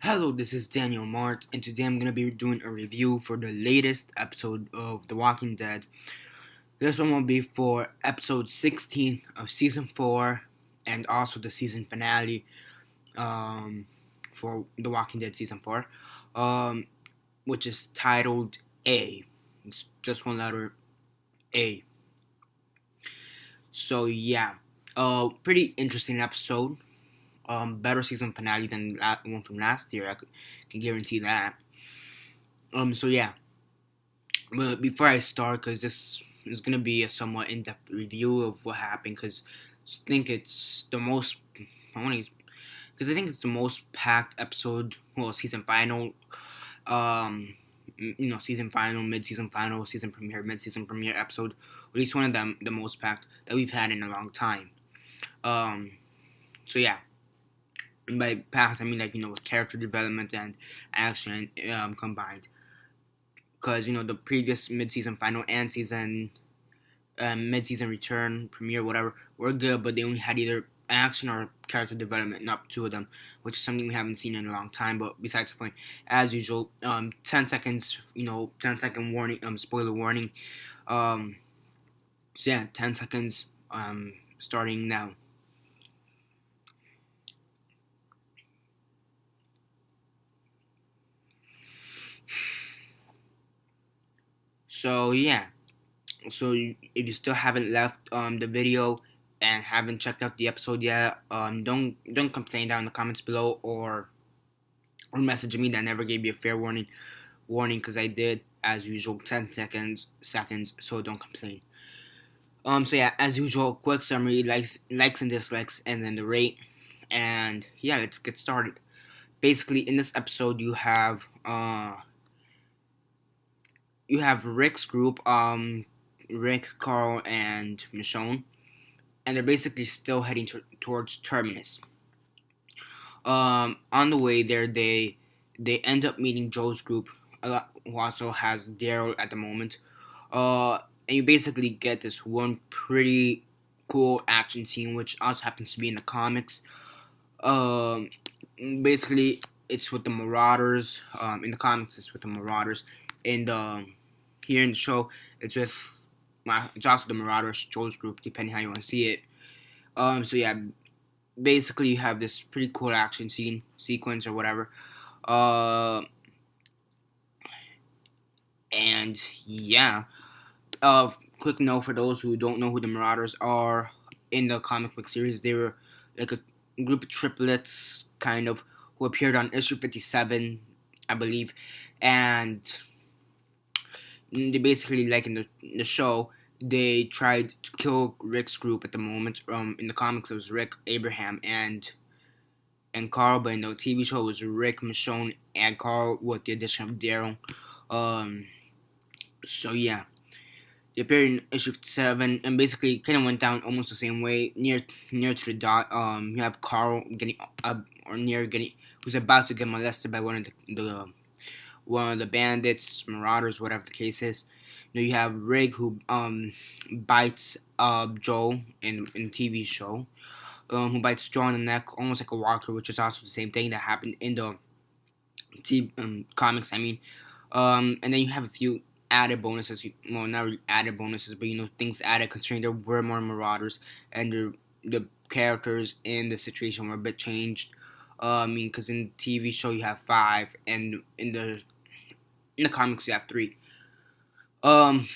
Hello, this is Daniel Mart, and today I'm going to be doing a review for the latest episode of The Walking Dead. This one will be for episode 16 of season 4, and also the season finale for The Walking Dead season 4, um, which is titled A. It's just one letter A. So, yeah, pretty interesting episode. Better season finale than that one from last year. Can guarantee that. So yeah. But before I start, because this is gonna be a somewhat in-depth review of what happened, because I think it's the most. I want to, because I think it's the most packed episode. Well, season final. Season final, mid-season final, season premiere, mid-season premiere episode. At least one of them, the most packed that we've had in a long time. Um. So yeah. And by packed, I mean with character development and action combined. Because the previous mid-season final and season mid-season return premiere whatever were good, but they only had either action or character development, not two of them, which is something we haven't seen in a long time. But besides the point, as usual, 10 seconds, 10-second warning, spoiler warning. So yeah, 10 seconds, starting now. So yeah, so if you still haven't left the video and haven't checked out the episode yet, don't complain down in the comments below, or message me that I never gave you a fair warning, because I did, as usual. 10 seconds, so don't complain. So yeah, as usual, quick summary, likes and dislikes, and then the rate. And yeah, let's get started. Basically, in this episode, you have Rick's group, Rick, Carl, and Michonne, and they're basically still heading towards Terminus. On the way there, they end up meeting Joe's group, who also has Daryl at the moment. And you basically get this one pretty cool action scene, which also happens to be in the comics. Um, Basically, it's with the Marauders. In the comics, it's with the Marauders. And here in the show, it's with it's also the Marauders, Joe's group, depending how you want to see it. So yeah, basically you have this pretty cool action sequence or whatever. Uh, and yeah. Quick note for those who don't know who the Marauders are. In the comic book series, they were like a group of triplets, kind of, who appeared on issue 57, I believe, and they basically, like in the show, they tried to kill Rick's group at the moment. In the comics, it was Rick, Abraham, and Carl, but in the TV show, it was Rick, Michonne, and Carl with the addition of Daryl. Um, so yeah. They appeared in issue 7, and basically kind of went down almost the same way. Near to the dot, you have Carl getting or near getting, who's about to get molested by one of the bandits, marauders, whatever the case is. You have Rig, who bites Joel in the TV show, who bites Joel in the neck, almost like a walker, which is also the same thing that happened in the comics. I mean, and then you have a few added bonuses. Well, not really added bonuses, but things added considering there were more marauders, and the characters in the situation were a bit changed. I mean, because in the TV show you have 5, and in the comics you have 3. Um,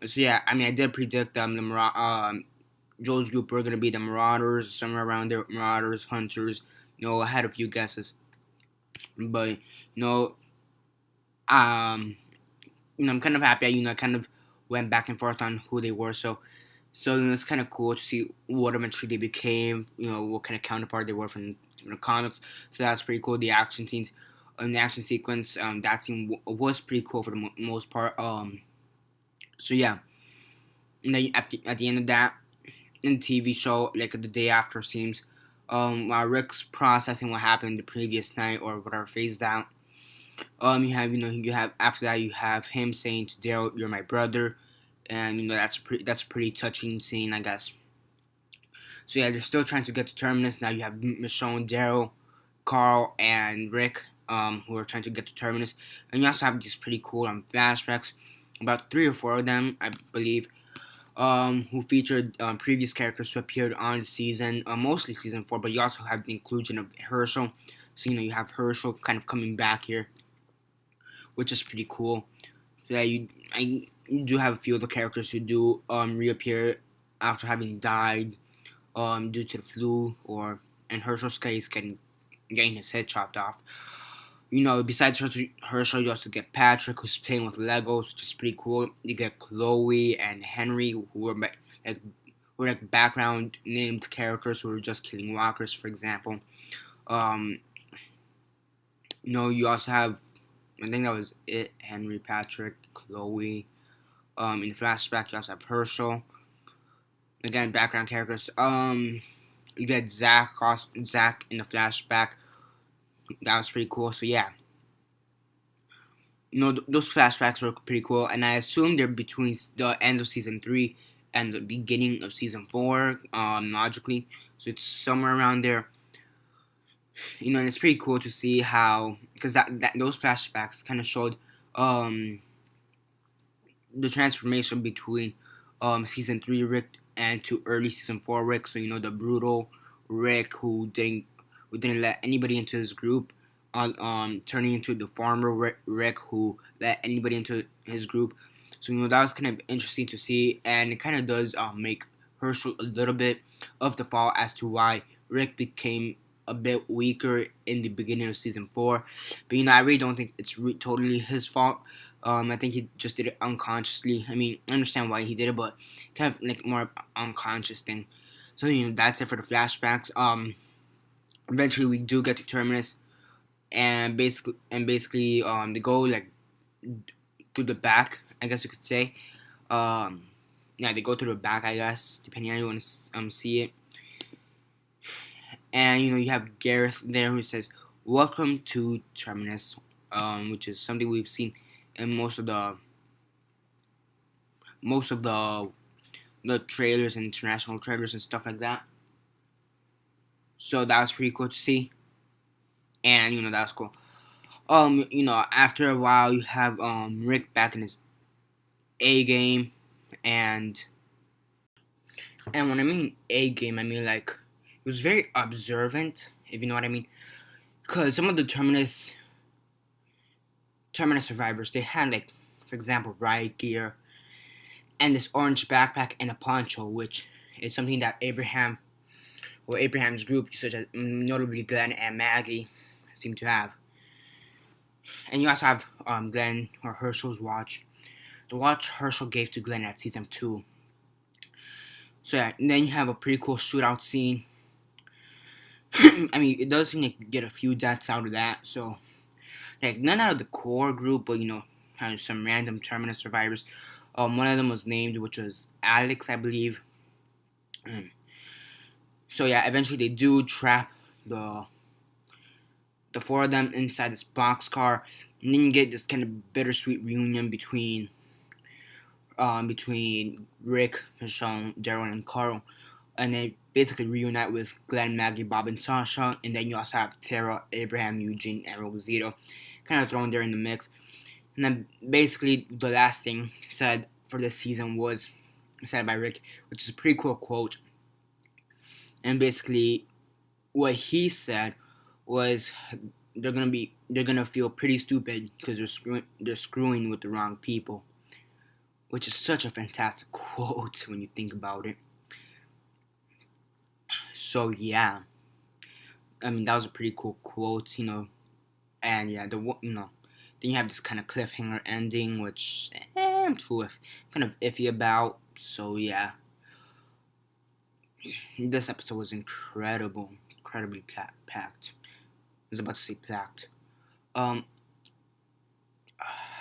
so yeah, I mean, I did predict Joe's group were gonna be the Marauders, somewhere around there. Marauders, Hunters. I had a few guesses, but um, I'm kind of happy. I kind of went back and forth on who they were. So it's kind of cool to see what eventually they became. What kind of counterpart they were from the comics. So that's pretty cool. The action scenes, the action sequence, that scene was pretty cool for the most part. So yeah, and then at the end of that, in the TV show, like the day after, seems, while Rick's processing what happened the previous night or whatever, phased out. You have after that you have him saying to Daryl, "You're my brother," and that's a pretty touching scene, I guess. So yeah, they're still trying to get to Terminus. Now you have Michonne, Daryl, Carl and Rick, who are trying to get to Terminus, and you also have these pretty cool flashbacks, about 3 or 4 of them, I believe, who featured previous characters who appeared on the season, mostly season 4, but you also have the inclusion of Herschel. So you have Herschel kind of coming back here, which is pretty cool. So, yeah, you do have a few of the characters who do reappear after having died due to the flu, or in Herschel's case, getting his head chopped off. Besides Herschel, you also get Patrick, who's playing with Legos, which is pretty cool. You get Chloe and Henry, who are like background named characters who are just killing walkers, for example. Um, you also have, I think that was it, Henry, Patrick, Chloe. In the flashback, you also have Herschel. Again, background characters. You get Zach in the flashback. That was pretty cool. So yeah, those flashbacks were pretty cool, and I assume they're between the end of season 3 and the beginning of season 4, logically. So it's somewhere around there. And it's pretty cool to see how, because that those flashbacks kind of showed the transformation between season 3 Rick and to early season 4 Rick. So the brutal Rick who didn't let anybody into his group, turning into the farmer Rick who let anybody into his group. So that was kind of interesting to see, and it kind of does make Herschel a little bit of the fault as to why Rick became a bit weaker in the beginning of season 4. But I really don't think it's totally his fault. I think he just did it unconsciously. I mean, I understand why he did it, but kind of like more unconscious thing. So that's it for the flashbacks. Eventually we do get to Terminus, and basically they go like to the back, I guess you could say. Yeah, they go to the back, I guess, depending on how you want to see it. And you have Gareth there who says, "Welcome to Terminus," which is something we've seen in most of the trailers and international trailers and stuff like that. So that was pretty cool to see, and that was cool. After a while, you have Rick back in his A game, and when I mean A game, I mean like he was very observant, if you know what I mean. Because some of the Terminus survivors, they had, like, for example, riot gear and this orange backpack and a poncho, which is something that Abraham's group, such as notably Glenn and Maggie, seem to have. And you also have Glenn, or Herschel's watch. The watch Herschel gave to Glenn at season 2. So yeah, and then you have a pretty cool shootout scene. I mean, it does seem like you get a few deaths out of that, so like none out of the core group, but some random Terminus survivors. One of them was named, which was Alex, I believe. So yeah, eventually they do trap the 4 of them inside this boxcar, and then you get this kind of bittersweet reunion between Rick, Michonne, Daryl, and Carl, and they basically reunite with Glenn, Maggie, Bob, and Sasha, and then you also have Tara, Abraham, Eugene, and Rosito kind of thrown there in the mix. And then basically the last thing said for this season was said by Rick, which is a pretty cool quote. And basically what he said was they're gonna feel pretty stupid because they're screwing with the wrong people, which is such a fantastic quote when you think about it. So yeah, I mean that was a pretty cool quote, and yeah, then you have this kind of cliffhanger ending, which I'm kind of iffy about. So yeah, this episode was incredibly packed. I was about to say packed.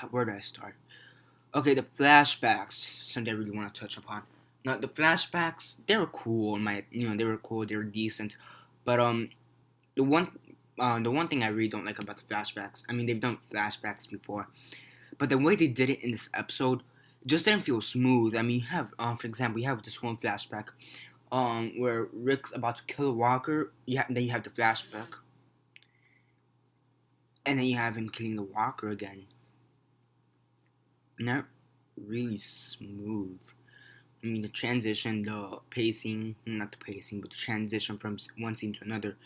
Where do I start? Okay, the flashbacks, something I really want to touch upon. Now, the flashbacks, they were cool. They were cool. They were decent, but the one thing I really don't like about the flashbacks, I mean, they've done flashbacks before, but the way they did it in this episode just didn't feel smooth. I mean, you have, for example, you have this one flashback, where Rick's about to kill Walker. Then you have the flashback, And then you have him killing the walker again. Not really smooth. I mean, the transition, the pacing, not the pacing, but the transition from one scene to another,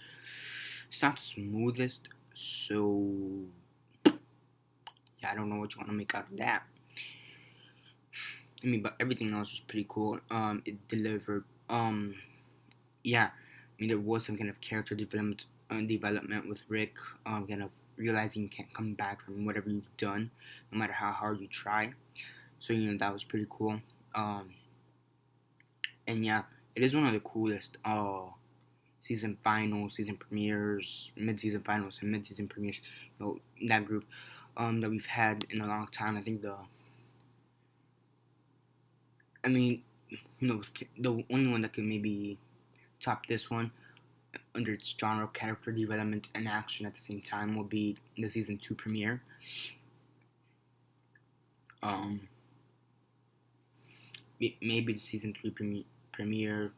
it's not the smoothest. So, yeah, I don't know what you want to make out of that. I mean, but everything else was pretty cool. It delivered. Yeah, I mean, there was some kind of character development with Rick. Kind of realizing you can't come back from whatever you've done, no matter how hard you try. So that was pretty cool. And yeah, it is one of the coolest season finals, season premieres, mid-season finals, and mid-season premieres. That group that we've had in a long time. I think I mean, the only one that could maybe top this one under its genre, character development, and action at the same time will be the season 2 premiere. Um, maybe the season 3 premiere,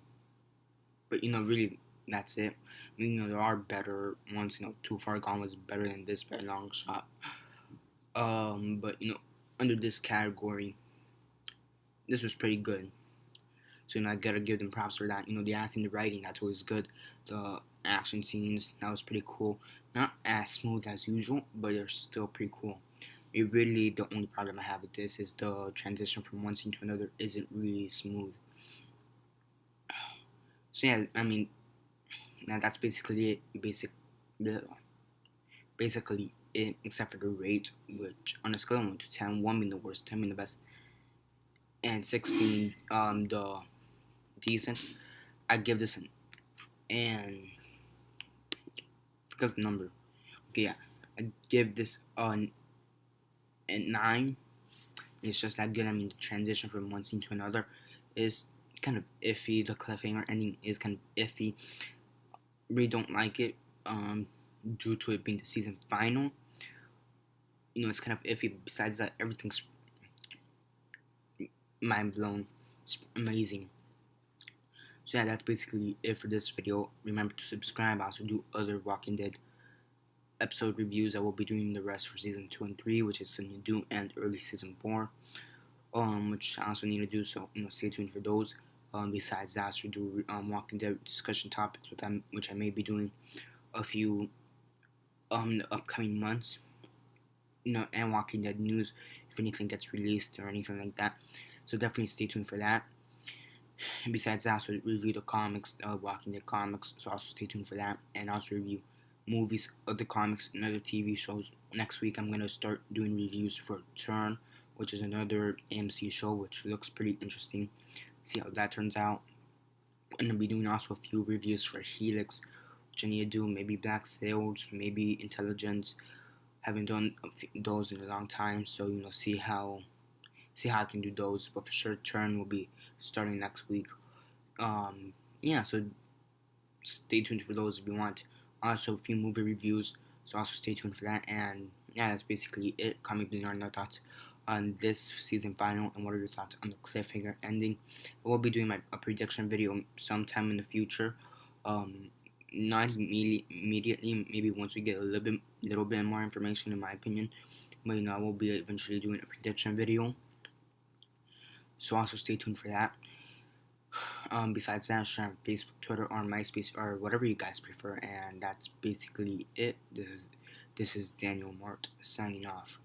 but really that's it. I mean, there are better ones. Too Far Gone was better than this by a long shot. But under this category, this was pretty good. So I gotta give them props for that. The acting, the writing, that's always good. The action scenes, that was pretty cool. Not as smooth as usual, but they're still pretty cool. Really, the only problem I have with this is the transition from one scene to another isn't really smooth. So yeah, I mean, that's basically it. Basically it, except for the rate, which on a scale of 1 to 10, 1 being the worst, 10 being the best, and 6 being the decent. I give this and forget the number. Okay, yeah, I give this a 9. It's just that good. I mean, the transition from one scene to another is kind of iffy. The cliffhanger ending is kind of iffy. Really don't like it. Due to it being the season final, it's kind of iffy. Besides that, everything's mind blown. It's amazing. So yeah, that's basically it for this video. Remember to subscribe. I also do other Walking Dead episode reviews. I will be doing the rest for season 2 and 3, which is something to do, and early season 4, which I also need to do. So stay tuned for those. Besides that, I also do Walking Dead discussion topics with them, which I may be doing a few the upcoming months. And Walking Dead news if anything gets released or anything like that. So definitely stay tuned for that. And besides that, I also review the comics, Walking Dead comics. So also stay tuned for that, and also review movies, other comics, and other TV shows. Next week, I'm gonna start doing reviews for Turn, which is another AMC show, which looks pretty interesting. See how that turns out. I'm gonna be doing also a few reviews for Helix, which I need to do. Maybe Black Sails, maybe Intelligence. Haven't done those in a long time, so see how I can do those. But for sure, Turn will be starting next week. Yeah, so stay tuned for those if you want. Also, a few movie reviews, so also stay tuned for that. And yeah, that's basically it. Comment below your thoughts on this season final, and what are your thoughts on the cliffhanger ending. I will be doing a prediction video sometime in the future. Not immediately, maybe once we get a little bit more information, in my opinion. But I will be eventually doing a prediction video. So also stay tuned for that. Besides that, share on Facebook, Twitter, or MySpace, or whatever you guys prefer. And that's basically it. This is Daniel Mart signing off.